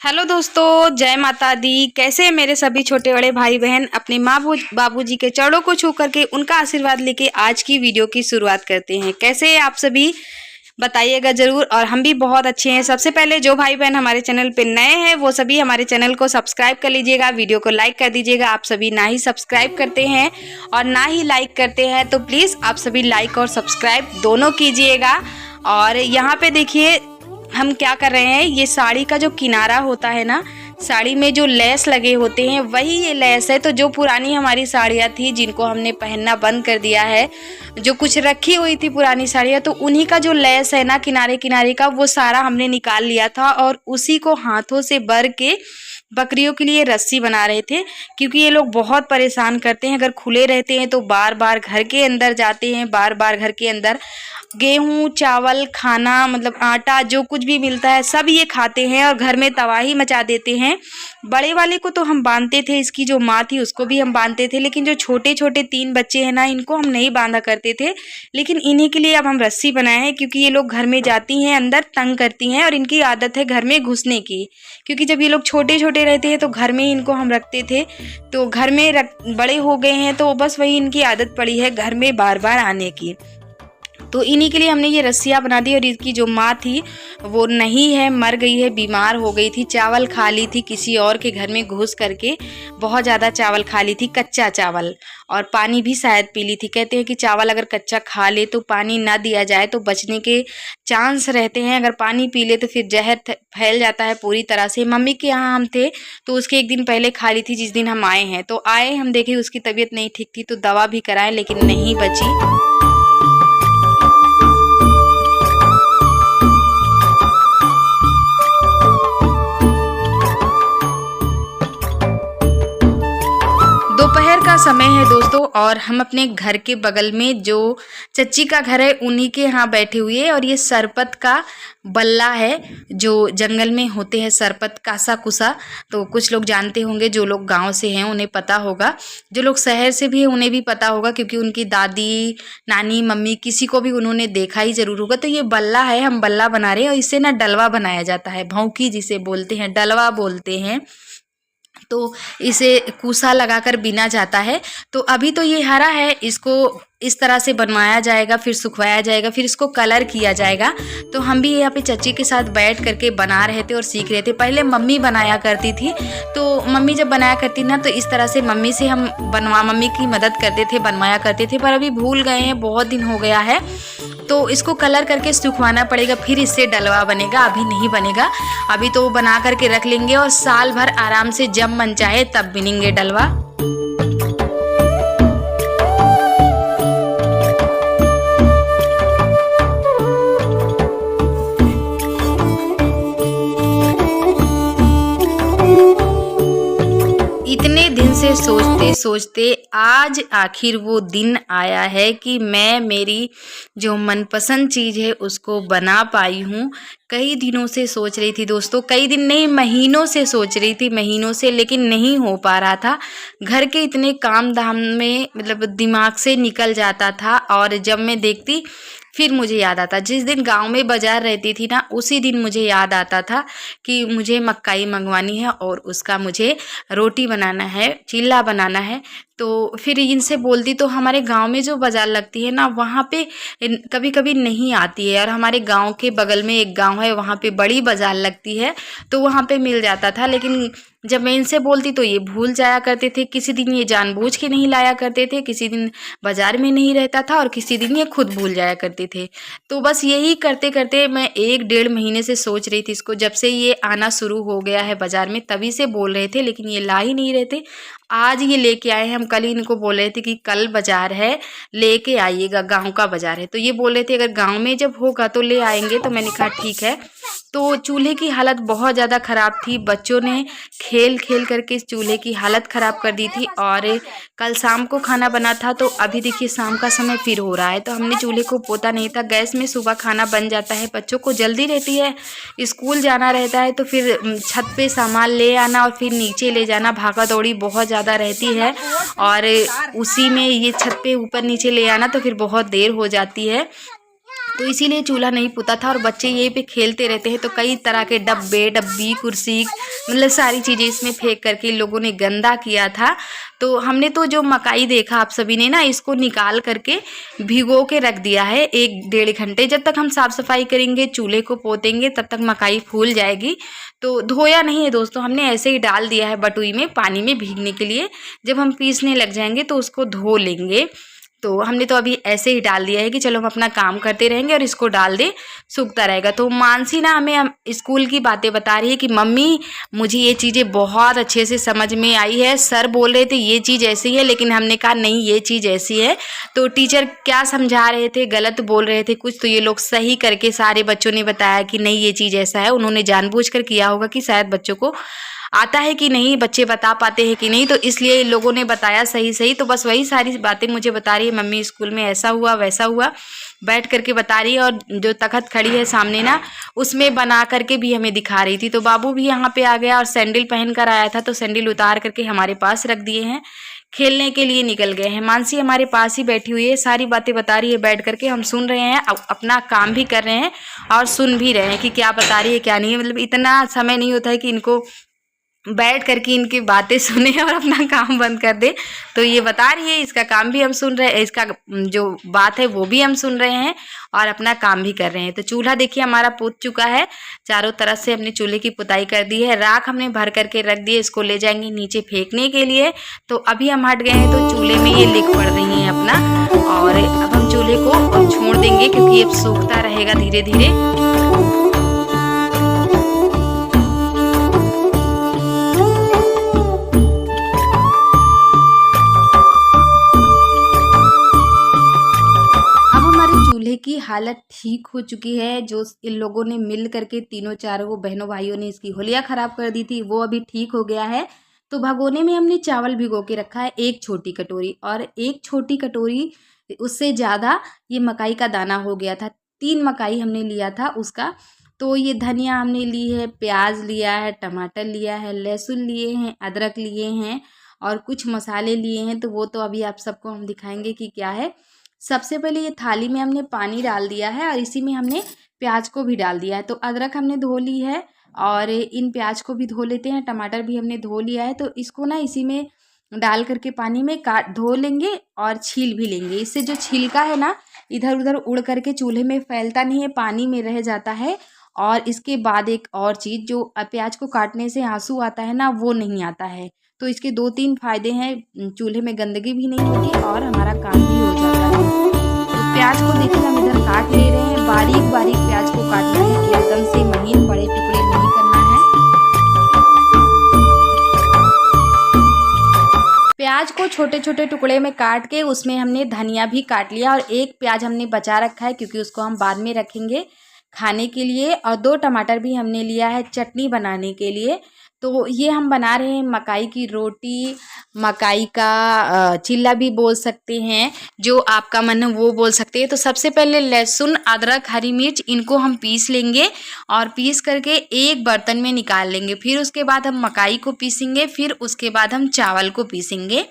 Hello दोस्तों, जय माता दी। कैसे हैं मेरे सभी छोटे बड़े भाई बहन। अपने माँ बाबूजी के चरणों को छू करके उनका आशीर्वाद लेके आज की वीडियो की शुरुआत करते हैं। कैसे हैं आप सभी, बताइएगा जरूर। और हम भी बहुत अच्छे हैं। सबसे पहले जो भाई बहन हमारे चैनल पे नए हैं वो सभी हमारे चैनल को सब्सक्राइब कर लीजिएगा, वीडियो को लाइक कर दीजिएगा। आप सभी ना ही सब्सक्राइब करते हैं और ना ही लाइक करते हैं, तो प्लीज़ आप सभी लाइक और सब्सक्राइब दोनों कीजिएगा। और यहाँ पे देखिए हम क्या कर रहे हैं, ये साड़ी का जो किनारा होता है ना, साड़ी में जो लेस लगे होते हैं वही ये लेस है। तो जो पुरानी हमारी साड़ियाँ थी जिनको हमने पहनना बंद कर दिया है, जो कुछ रखी हुई थी पुरानी साड़ियाँ, तो उन्हीं का जो लेस है ना किनारे किनारे का, वो सारा हमने निकाल लिया था और उसी को हाथों से बर के बकरियों के लिए रस्सी बना रहे थे। क्योंकि ये लोग बहुत परेशान करते हैं, अगर खुले रहते हैं तो बार बार घर के अंदर जाते हैं, बार बार घर के अंदर गेहूं चावल खाना, मतलब आटा जो कुछ भी मिलता है सब ये खाते हैं और घर में तबाही मचा देते हैं। बड़े वाले को तो हम बांधते थे, इसकी जो माँ थी उसको भी हम बांधते थे, लेकिन जो छोटे छोटे 3 बच्चे हैं ना, इनको हम नहीं बांधा करते थे। लेकिन इन्हीं के लिए अब हम रस्सी बनाए हैं, क्योंकि ये लोग घर में जाती हैं अंदर, तंग करती हैं और इनकी आदत है घर में घुसने की। क्योंकि जब ये लोग छोटे छोटे रहते हैं तो घर में इनको हम रखते थे, तो घर में बड़े हो गए हैं तो बस वही इनकी आदत पड़ी है घर में बार बार आने की। तो इन्हीं के लिए हमने ये रस्सियाँ बना दी। और इसकी जो माँ थी वो नहीं है, मर गई है, बीमार हो गई थी, चावल खा ली थी किसी और के घर में घुस करके, बहुत ज़्यादा चावल खा ली थी, कच्चा चावल, और पानी भी शायद पी ली थी। कहते हैं कि चावल अगर कच्चा खा ले तो पानी ना दिया जाए तो बचने के चांस रहते हैं, अगर पानी पी ले तो फिर जहर फैल जाता है पूरी तरह से। मम्मी के यहाँ हम थे तो उसके एक दिन पहले खा ली थी, जिस दिन हम आए हैं। तो आए हम देखे उसकी तबीयत नहीं ठीक थी तो दवा भी कराएं, लेकिन नहीं बची। दोपहर का समय है दोस्तों, और हम अपने घर के बगल में जो चच्ची का घर है उन्हीं के यहाँ बैठे हुए हैं। और ये सरपत का बल्ला है, जो जंगल में होते हैं सरपत, कासा कुसा। तो कुछ लोग जानते होंगे, जो लोग गांव से हैं उन्हें पता होगा, जो लोग शहर से भी हैं उन्हें भी पता होगा, क्योंकि उनकी दादी नानी मम्मी किसी को भी उन्होंने देखा ही जरूर होगा। तो ये बल्ला है, हम बल्ला बना रहे हैं और इससे ना डलवा बनाया जाता है, भौंकी जिसे बोलते हैं, डलवा बोलते हैं। तो इसे कूसा लगाकर बिना जाता है। तो अभी तो ये हरा है, इसको इस तरह से बनवाया जाएगा, फिर सुखवाया जाएगा, फिर इसको कलर किया जाएगा। तो हम भी यहाँ पे चच्ची के साथ बैठ करके बना रहे थे और सीख रहे थे। पहले मम्मी बनाया करती थी, तो मम्मी जब बनाया करती ना तो इस तरह से मम्मी से हम मम्मी की मदद करते थे, बनवाया करते थे। पर अभी भूल गए हैं, बहुत दिन हो गया है। तो इसको कलर करके सुखवाना पड़ेगा, फिर इससे डलवा बनेगा, अभी नहीं बनेगा। अभी तो बना करके रख लेंगे और साल भर आराम से जब मन चाहे तब बिनेंगे डलवा। इतने दिन से सोचते सोचते आज आखिर वो दिन आया है कि मैं मेरी जो मनपसंद चीज़ है उसको बना पाई हूँ। कई दिनों से सोच रही थी दोस्तों, कई दिन नहीं महीनों से सोच रही थी, महीनों से, लेकिन नहीं हो पा रहा था। घर के इतने काम धाम में मतलब दिमाग से निकल जाता था। और जब मैं देखती फिर मुझे याद आता, जिस दिन गांव में बाजार रहती थी ना, उसी दिन मुझे याद आता था कि मुझे मक्काई मंगवानी है और उसका मुझे रोटी बनाना है, चिल्ला बनाना है। तो फिर इनसे बोलती, तो हमारे गांव में जो बाज़ार लगती है ना, वहाँ पे कभी कभी नहीं आती है। और हमारे गांव के बगल में एक गांव है, वहाँ पे बड़ी बाज़ार लगती है, तो वहाँ पे मिल जाता था। लेकिन जब मैं इनसे बोलती तो ये भूल जाया करते थे। किसी दिन ये जानबूझ के नहीं लाया करते थे, किसी दिन बाज़ार में नहीं रहता था और किसी दिन ये खुद भूल जाया करते थे। तो बस यही करते करते मैं 1-1.5 महीने से सोच रही थी इसको। जब से ये आना शुरू हो गया है बाज़ार में तभी से बोल रहे थे, लेकिन ये ला ही नहीं रहे थे। आज ये लेके आए हैं। हम कल ही इनको बोल रहे थे कि कल बाज़ार है, लेके आइएगा, गांव का बाज़ार है। तो ये बोल रहे थे अगर गांव में जब होगा तो ले आएंगे। तो मैंने कहा ठीक है। तो चूल्हे की हालत बहुत ज़्यादा ख़राब थी, बच्चों ने खेल खेल करके इस चूल्हे की हालत ख़राब कर दी थी। और कल शाम को खाना बना था, तो अभी देखिए शाम का समय फिर हो रहा है। तो हमने चूल्हे को पोता नहीं था, गैस में सुबह खाना बन जाता है, बच्चों को जल्दी रहती है, स्कूल जाना रहता है, तो फिर छत पे सामान ले आना और फिर नीचे ले जाना, भागा दौड़ी बहुत ज़्यादा रहती है। और उसी में ये छत पे ऊपर नीचे ले आना, तो फिर बहुत देर हो जाती है। तो इसीलिए चूल्हा नहीं पुता था और बच्चे यहीं पे खेलते रहते हैं। तो कई तरह के डब्बे डब्बी कुर्सी मतलब सारी चीज़ें इसमें फेंक करके इन लोगों ने गंदा किया था। तो हमने तो जो मकाई देखा आप सभी ने ना, इसको निकाल करके भिगो के रख दिया है 1-1.5 घंटे। जब तक हम साफ़ सफाई करेंगे चूल्हे को पोतेंगे तब तक मकाई फूल जाएगी। तो धोया नहीं है दोस्तों, हमने ऐसे ही डाल दिया है बटुई में पानी में भीगने के लिए। जब हम पीसने लग जाएंगे तो उसको धो लेंगे। तो हमने तो अभी ऐसे ही डाल दिया है कि चलो हम अपना काम करते रहेंगे और इसको डाल दे, सूखता रहेगा। तो मानसी ना हमें स्कूल की बातें बता रही है कि मम्मी मुझे ये चीज़ें बहुत अच्छे से समझ में आई है। सर बोल रहे थे ये चीज़ ऐसी है, लेकिन हमने कहा नहीं ये चीज़ ऐसी है। तो टीचर क्या समझा रहे थे, गलत बोल रहे थे कुछ, तो ये लोग सही करके सारे बच्चों ने बताया कि नहीं ये चीज़ ऐसा है। उन्होंने जानबूझकर किया होगा कि शायद बच्चों को आता है कि नहीं, बच्चे बता पाते हैं कि नहीं, तो इसलिए इन लोगों ने बताया सही सही। तो बस वही सारी बातें मुझे बता रही है मम्मी, स्कूल में ऐसा हुआ वैसा हुआ, बैठ करके बता रही है। और जो तखत खड़ी है सामने ना, उसमें बना करके भी हमें दिखा रही थी। तो बाबू भी यहाँ पे आ गया और सैंडल पहन कर आया था, तो सैंडल उतार करके हमारे पास रख दिए हैं, खेलने के लिए निकल गए हैं। मानसी हमारे पास ही बैठी हुई है, सारी बातें बता रही है बैठ करके, हम सुन रहे हैं, अपना काम भी कर रहे हैं और सुन भी रहे हैं कि क्या बता रही है क्या नहीं है। मतलब इतना समय नहीं होता है कि इनको बैठ करके इनकी बातें सुने और अपना काम बंद कर दे। तो ये बता रही है, इसका काम भी हम सुन रहे हैं, इसका जो बात है वो भी हम सुन रहे हैं और अपना काम भी कर रहे हैं। तो चूल्हा देखिए हमारा पुत चुका है, चारों तरफ से हमने चूल्हे की पुताई कर दी है। राख हमने भर करके रख दी है, इसको ले जाएंगे नीचे फेंकने के लिए। तो अभी हम हट गए हैं, तो चूल्हे में ये लिख पड़ रही हैं अपना, और अब हम चूल्हे को छोड़ देंगे क्योंकि अब सूखता रहेगा धीरे धीरे। की हालत ठीक हो चुकी है। जो इन लोगों ने मिल करके तीनों चारों बहनों भाइयों ने इसकी होलिया ख़राब कर दी थी, वो अभी ठीक हो गया है। तो भगोने में हमने चावल भिगो के रखा है 1 छोटी कटोरी, और 1 छोटी कटोरी उससे ज़्यादा ये मकाई का दाना हो गया था। 3 मकाई हमने लिया था उसका। तो ये धनिया हमने ली है, प्याज लिया है, टमाटर लिया है, लहसुन लिए हैं, अदरक लिए हैं और कुछ मसाले लिए हैं। तो वो तो अभी आप सबको हम दिखाएंगे कि क्या है। सबसे पहले ये थाली में हमने पानी डाल दिया है और इसी में हमने प्याज को भी डाल दिया है। तो अदरक हमने धो ली है और इन प्याज को भी धो लेते हैं, टमाटर भी हमने धो लिया है। तो इसको ना इसी में डाल करके पानी में काट धो लेंगे और छील भी लेंगे। इससे जो छिलका है ना, इधर उधर उड़ करके चूल्हे में फैलता नहीं है, पानी में रह जाता है। और इसके बाद एक और चीज़, जो प्याज को काटने से आंसू आता है ना, वो नहीं आता है। तो इसके 2-3 फायदे हैं, चूल्हे में गंदगी भी नहीं होती और हमारा काम भी हो जाता है। तो प्याज को देखिए हम इधर काट ले रहे हैं, बारीक बारीक प्याज को काटना है, एकदम से महीन बड़े टुकड़े नहीं करना है। प्याज को छोटे छोटे टुकड़े में काट के उसमें हमने धनिया भी काट लिया, और 1 प्याज हमने बचा रखा है क्योंकि उसको हम बाद में रखेंगे खाने के लिए, और 2 टमाटर भी हमने लिया है चटनी बनाने के लिए। तो ये हम बना रहे हैं मकाई की रोटी, मकाई का चिल्ला भी बोल सकते हैं, जो आपका मन है वो बोल सकते हैं। तो सबसे पहले लहसुन, अदरक, हरी मिर्च इनको हम पीस लेंगे और पीस करके एक बर्तन में निकाल लेंगे। फिर उसके बाद हम मकाई को पीसेंगे, फिर उसके बाद हम चावल को पीसेंगे।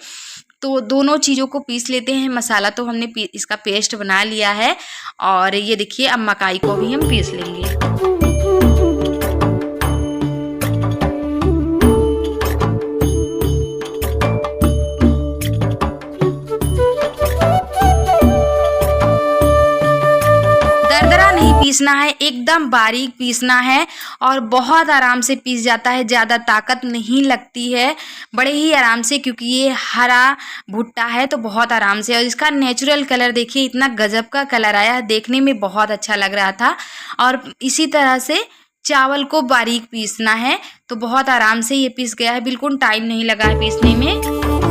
तो दोनों चीज़ों को पीस लेते हैं। मसाला तो हमने इसका पेस्ट बना लिया है, और ये देखिए अब मकाई को भी हम पीस लेंगे। पीसना है, एकदम बारीक पीसना है और बहुत आराम से पीस जाता है, ज़्यादा ताकत नहीं लगती है, बड़े ही आराम से, क्योंकि ये हरा भुट्टा है तो बहुत आराम से। और इसका नेचुरल कलर देखिए, इतना गजब का कलर आया है, देखने में बहुत अच्छा लग रहा था। और इसी तरह से चावल को बारीक पीसना है, तो बहुत आराम से ये पीस गया है, बिल्कुल टाइम नहीं लगा है पीसने में।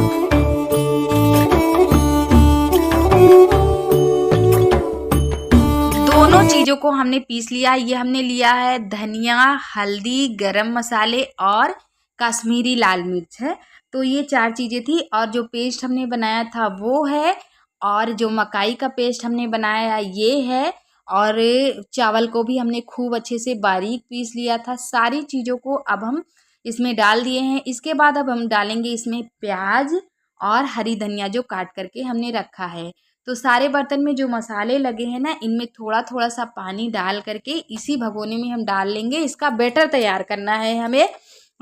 दोनों चीज़ों को हमने पीस लिया। ये हमने लिया है धनिया, हल्दी, गरम मसाले और कश्मीरी लाल मिर्च है। तो ये 4 चीज़ें थी, और जो पेस्ट हमने बनाया था वो है, और जो मकाई का पेस्ट हमने बनाया ये है, और चावल को भी हमने खूब अच्छे से बारीक पीस लिया था। सारी चीज़ों को अब हम इसमें डाल दिए हैं। इसके बाद अब हम डालेंगे इसमें प्याज और हरी धनिया जो काट करके हमने रखा है। तो सारे बर्तन में जो मसाले लगे हैं ना, इनमें थोड़ा थोड़ा सा पानी डाल करके इसी भगोने में हम डाल लेंगे। इसका बैटर तैयार करना है हमें,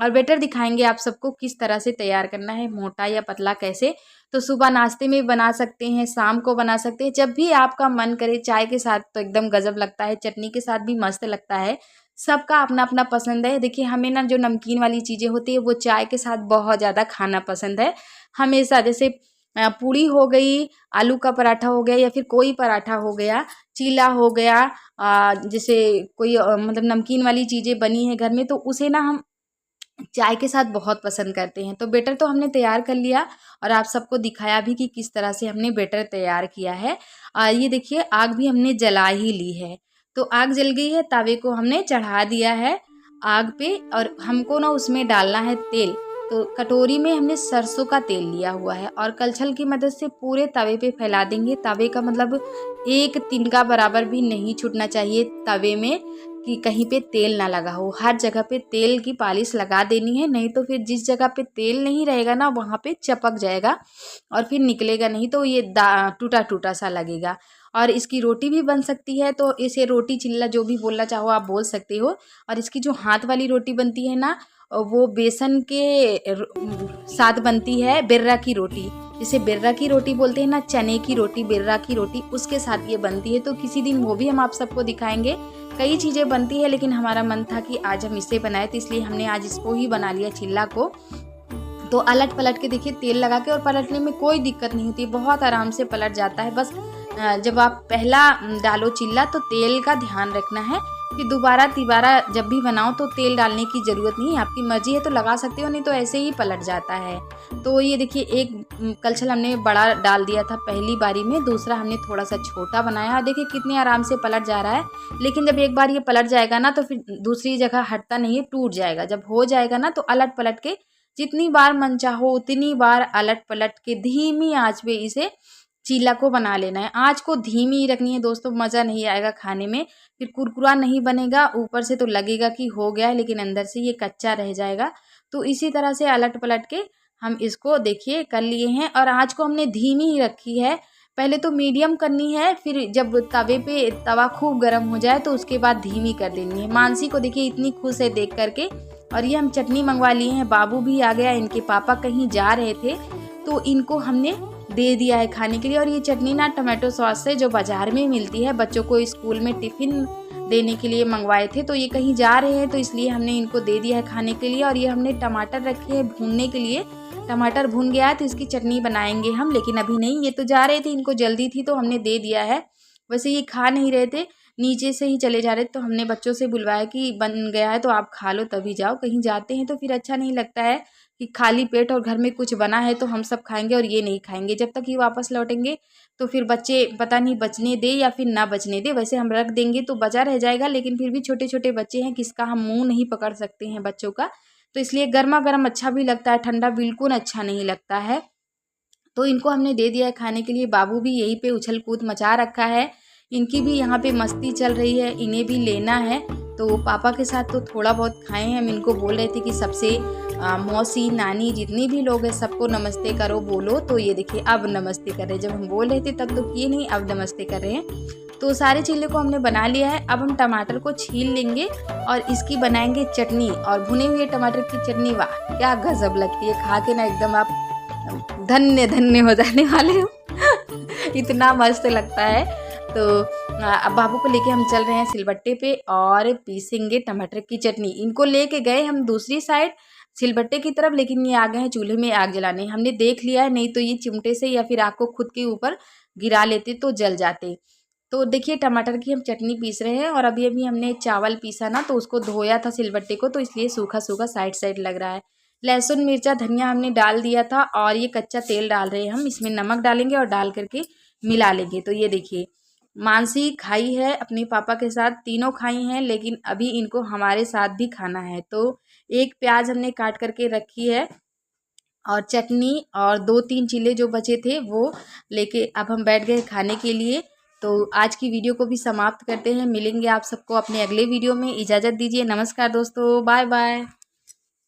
और बैटर दिखाएंगे आप सबको किस तरह से तैयार करना है, मोटा या पतला कैसे। तो सुबह नाश्ते में बना सकते हैं, शाम को बना सकते हैं, जब भी आपका मन करे। चाय के साथ तो एकदम गजब लगता है, चटनी के साथ भी मस्त लगता है। सबका अपना अपना पसंद है। देखिए हमें ना जो नमकीन वाली चीज़ें होती है वो चाय के साथ बहुत ज़्यादा खाना पसंद है हमेशा। जैसे पूड़ी हो गई, आलू का पराठा हो गया, या फिर कोई पराठा हो गया, चीला हो गया, जैसे कोई मतलब नमकीन वाली चीज़ें बनी है घर में, तो उसे ना हम चाय के साथ बहुत पसंद करते हैं। तो बैटर तो हमने तैयार कर लिया और आप सबको दिखाया भी कि किस तरह से हमने बैटर तैयार किया है। ये देखिए आग भी हमने जला ही ली है। तो आग जल गई है, तवे को हमने चढ़ा दिया है आग पे, और हमको ना उसमें डालना है तेल। तो कटोरी में हमने सरसों का तेल लिया हुआ है और कलछल की मदद से पूरे तवे पे फैला देंगे। तवे का मतलब एक तिनका बराबर भी नहीं छूटना चाहिए तवे में, कि कहीं पे तेल ना लगा हो। हर जगह पे तेल की पालिश लगा देनी है, नहीं तो फिर जिस जगह पे तेल नहीं रहेगा ना वहाँ पे चपक जाएगा और फिर निकलेगा नहीं, तो ये टूटा टूटा सा लगेगा। और इसकी रोटी भी बन सकती है, तो इसे रोटी चिल्ला जो भी बोलना चाहो आप बोल सकते हो। और इसकी जो हाथ वाली रोटी बनती है ना, वो बेसन के साथ बनती है, बिर्रा की रोटी, जिसे बिर्रा की रोटी बोलते हैं ना, चने की रोटी, बिर्रा की रोटी, उसके साथ ये बनती है। तो किसी दिन वो भी हम आप सबको दिखाएंगे। कई चीज़ें बनती है, लेकिन हमारा मन था कि आज हम इसे बनाए, तो इसलिए हमने आज इसको ही बना लिया, चिल्ला को। तो अलट पलट के देखिए, तेल लगा के, और पलटने में कोई दिक्कत नहीं होती, बहुत आराम से पलट जाता है। बस जब आप पहला डालो चिल्ला तो तेल का ध्यान रखना है, फिर दोबारा तिबारा जब भी बनाओ तो तेल डालने की ज़रूरत नहीं है। आपकी मर्जी है तो लगा सकते हो, नहीं तो ऐसे ही पलट जाता है। तो ये देखिए एक कलछल हमने बड़ा डाल दिया था पहली बारी में, दूसरा हमने थोड़ा सा छोटा बनाया, और देखिए कितने आराम से पलट जा रहा है। लेकिन जब एक बार ये पलट जाएगा ना तो फिर दूसरी जगह हटता नहीं है, टूट जाएगा। जब हो जाएगा ना तो अलट पलट के जितनी बार मन चाहो उतनी बार अलट पलट के धीमी आंच पे इसे चीला को बना लेना है। आंच को धीमी ही रखनी है दोस्तों, मज़ा नहीं आएगा खाने में, फिर कुरकुरा नहीं बनेगा। ऊपर से तो लगेगा कि हो गया है, लेकिन अंदर से ये कच्चा रह जाएगा। तो इसी तरह से अलट पलट के हम इसको देखिए कर लिए हैं, और आंच को हमने धीमी ही रखी है। पहले तो मीडियम करनी है, फिर जब तवे पे तवा खूब गर्म हो जाए तो उसके बाद धीमी कर देनी है। मानसी को देखिए इतनी खुश है देख करके। और ये हम चटनी मंगवा लिए हैं, बाबू भी आ गया, इनके पापा कहीं जा रहे थे तो इनको हमने दे दिया है खाने के लिए। और ये चटनी ना टमाटो सॉस से जो बाज़ार में मिलती है, बच्चों को स्कूल में टिफ़िन देने के लिए मंगवाए थे, तो ये कहीं जा रहे हैं तो इसलिए हमने इनको दे दिया है खाने के लिए। और ये हमने टमाटर रखे हैं भूनने के लिए, टमाटर भून गया है तो इसकी चटनी बनाएंगे हम, लेकिन अभी नहीं, ये तो जा रहे थे, इनको जल्दी थी तो हमने दे दिया है। वैसे ये खा नहीं रहे थे, नीचे से ही चले जा रहे थे, तो हमने बच्चों से बुलवाया कि बन गया है तो आप खा लो तभी जाओ। कहीं जाते हैं तो फिर अच्छा नहीं लगता है कि खाली पेट और घर में कुछ बना है तो हम सब खाएंगे और ये नहीं खाएंगे। जब तक ये वापस लौटेंगे तो फिर बच्चे पता नहीं बचने दे या फिर ना बचने दे। वैसे हम रख देंगे तो बचा रह जाएगा, लेकिन फिर भी छोटे छोटे बच्चे हैं, किसका हम मुंह नहीं पकड़ सकते हैं बच्चों का। तो इसलिए गर्मा गर्म अच्छा भी लगता है, ठंडा बिल्कुल अच्छा नहीं लगता है। तो इनको हमने दे दिया है खाने के लिए। बाबू भी यहीं पे उछल कूद मचा रखा है, इनकी भी यहाँ पे मस्ती चल रही है, इन्हें भी लेना है। तो पापा के साथ तो थोड़ा बहुत खाए हैं। हम इनको बोल रहे थे कि सबसे मौसी नानी जितनी भी लोग हैं सबको नमस्ते करो बोलो। तो ये देखिए अब नमस्ते कर रहे हैं, जब हम बोल रहे थे तब तो किए नहीं, अब नमस्ते कर रहे हैं। तो सारे चीले को हमने बना लिया है। अब हम टमाटर को छील लेंगे और इसकी बनाएंगे चटनी। और भुने हुए टमाटर की चटनी, वाह क्या गजब लगती है, खा के ना एकदम आप धन्य धन्य हो जाने वाले हो इतना मस्त लगता है। तो अब बाबू को लेके हम चल रहे हैं सिलबट्टे पे और पीसेंगे टमाटर की चटनी। इनको लेके गए हम दूसरी साइड सिलबट्टे की तरफ, लेकिन ये आ गए हैं चूल्हे में आग जलाने। हमने देख लिया है, नहीं तो ये चिमटे से या फिर आग को खुद के ऊपर गिरा लेते तो जल जाते। तो देखिए टमाटर की हम चटनी पीस रहे हैं। और अभी अभी हमने चावल पीसा ना, तो उसको धोया था सिलबट्टे को, तो इसलिए सूखा सूखा साइड साइड लग रहा है। लहसुन मिर्चा धनिया हमने डाल दिया था, और ये कच्चा तेल डाल रहे हैं हम। इसमें नमक डालेंगे और डाल करके मिला लेंगे। तो ये देखिए मानसी खाई है अपने पापा के साथ, तीनों खाई हैं, लेकिन अभी इनको हमारे साथ भी खाना है। तो एक प्याज हमने काट करके रखी है, और चटनी और 2-3 चीले जो बचे थे वो लेके अब हम बैठ गए खाने के लिए। तो आज की वीडियो को भी समाप्त करते हैं। मिलेंगे आप सबको अपने अगले वीडियो में, इजाज़त दीजिए, नमस्कार दोस्तों, बाय बाय।